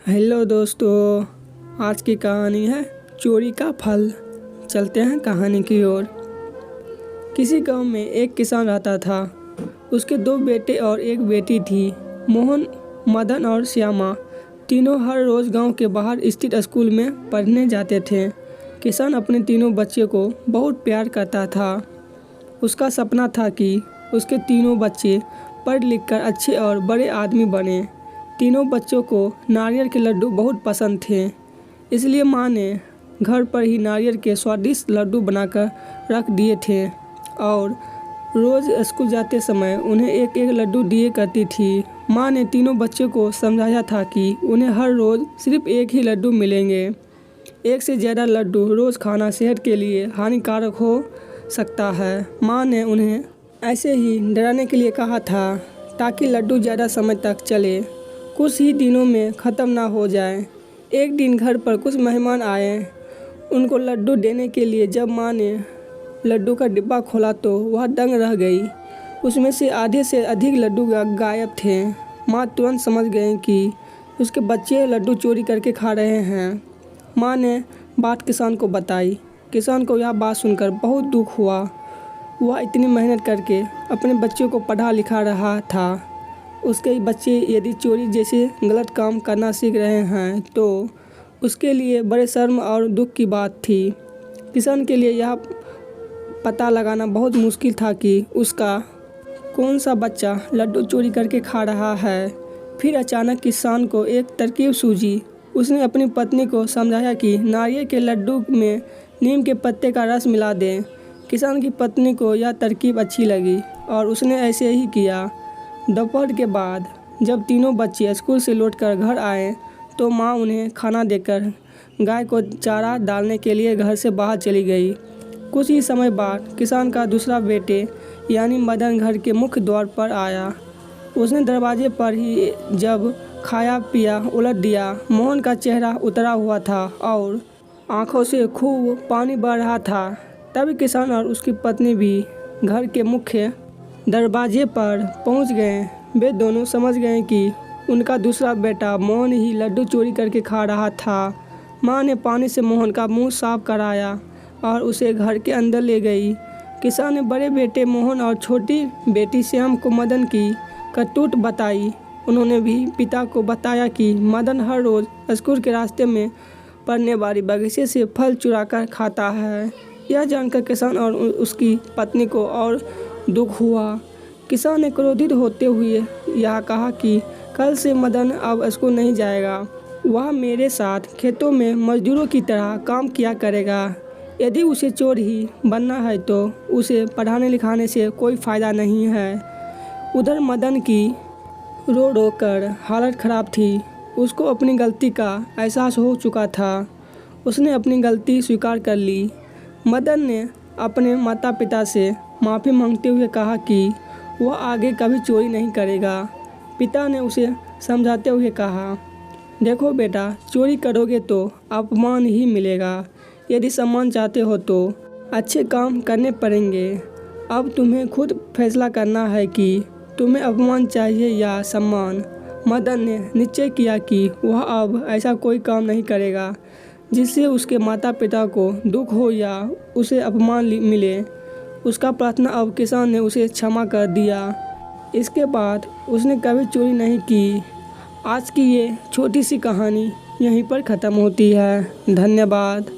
Hello दोस्तों, आज की कहानी है चोरी का फल। चलते हैं कहानी की ओर। किसी गांव में एक किसान रहता था। उसके 2 बेटे और 1 बेटी थी। मोहन, मदन और श्यामा तीनों हर रोज़ गांव के बाहर स्थित स्कूल में पढ़ने जाते थे। किसान अपने तीनों बच्चों को बहुत प्यार करता था। उसका सपना था कि उसके तीनों बच्चे पढ़ लिख कर अच्छे और बड़े आदमी बने। तीनों बच्चों को नारियल के लड्डू बहुत पसंद थे, इसलिए माँ ने घर पर ही नारियल के स्वादिष्ट लड्डू बनाकर रख दिए थे और रोज़ स्कूल जाते समय उन्हें एक एक लड्डू दिए करती थी। माँ ने तीनों बच्चों को समझाया था कि उन्हें हर रोज़ सिर्फ एक ही लड्डू मिलेंगे। एक से ज़्यादा लड्डू रोज़ खाना सेहत के लिए हानिकारक हो सकता है। माँ ने उन्हें ऐसे ही डराने के लिए कहा था ताकि लड्डू ज़्यादा समय तक चले, कुछ ही दिनों में ख़त्म ना हो जाए। एक दिन घर पर कुछ मेहमान आए। उनको लड्डू देने के लिए जब माँ ने लड्डू का डिब्बा खोला तो वह दंग रह गई। उसमें से आधे से अधिक लड्डू गायब थे। माँ तुरंत समझ गई कि उसके बच्चे लड्डू चोरी करके खा रहे हैं। माँ ने बात किसान को बताई। किसान को यह बात सुनकर बहुत दुख हुआ। वह इतनी मेहनत करके अपने बच्चों को पढ़ा लिखा रहा था। उसके बच्चे यदि चोरी जैसे गलत काम करना सीख रहे हैं तो उसके लिए बड़े शर्म और दुख की बात थी। किसान के लिए यह पता लगाना बहुत मुश्किल था कि उसका कौन सा बच्चा लड्डू चोरी करके खा रहा है। फिर अचानक किसान को एक तरकीब सूझी। उसने अपनी पत्नी को समझाया कि नारियल के लड्डू में नीम के पत्ते का रस मिला दें। किसान की पत्नी को यह तरकीब अच्छी लगी और उसने ऐसे ही किया। दोपहर के बाद जब तीनों बच्चे स्कूल से लौटकर घर आए तो माँ उन्हें खाना देकर गाय को चारा डालने के लिए घर से बाहर चली गई। कुछ ही समय बाद किसान का दूसरा बेटे यानी मदन घर के मुख्य द्वार पर आया। उसने दरवाजे पर ही जब खाया पिया उलट दिया। मोहन का चेहरा उतरा हुआ था और आंखों से खूब पानी बह रहा था। तभी किसान और उसकी पत्नी भी घर के मुख्य दरवाजे पर पहुंच गए। वे दोनों समझ गए कि उनका दूसरा बेटा मोहन ही लड्डू चोरी करके खा रहा था। माँ ने पानी से मोहन का मुंह साफ कराया और उसे घर के अंदर ले गई। किसान ने बड़े बेटे मोहन और छोटी बेटी श्याम को मदन की करतूत बताई। उन्होंने भी पिता को बताया कि मदन हर रोज़ स्कूल के रास्ते में पड़ने वाली बगीचे से फल चुराकर खाता है। यह जानकर किसान और उसकी पत्नी को और दुख हुआ। किसान ने क्रोधित होते हुए यह कहा कि कल से मदन अब स्कूल नहीं जाएगा। वह मेरे साथ खेतों में मजदूरों की तरह काम किया करेगा। यदि उसे चोर ही बनना है तो उसे पढ़ाने लिखाने से कोई फ़ायदा नहीं है। उधर मदन की रो रो कर हालत ख़राब थी। उसको अपनी गलती का एहसास हो चुका था। उसने अपनी गलती स्वीकार कर ली। मदन ने अपने माता पिता से माफ़ी मांगते हुए कहा कि वह आगे कभी चोरी नहीं करेगा। पिता ने उसे समझाते हुए कहा, देखो बेटा, चोरी करोगे तो अपमान ही मिलेगा। यदि सम्मान चाहते हो तो अच्छे काम करने पड़ेंगे। अब तुम्हें खुद फैसला करना है कि तुम्हें अपमान चाहिए या सम्मान। मदन ने निश्चय किया कि वह अब ऐसा कोई काम नहीं करेगा जिससे उसके माता पिता को दुख हो या उसे अपमान मिले। उसका प्रार्थना अब किसान ने उसे क्षमा कर दिया। इसके बाद उसने कभी चोरी नहीं की। आज की ये छोटी सी कहानी यहीं पर ख़त्म होती है। धन्यवाद।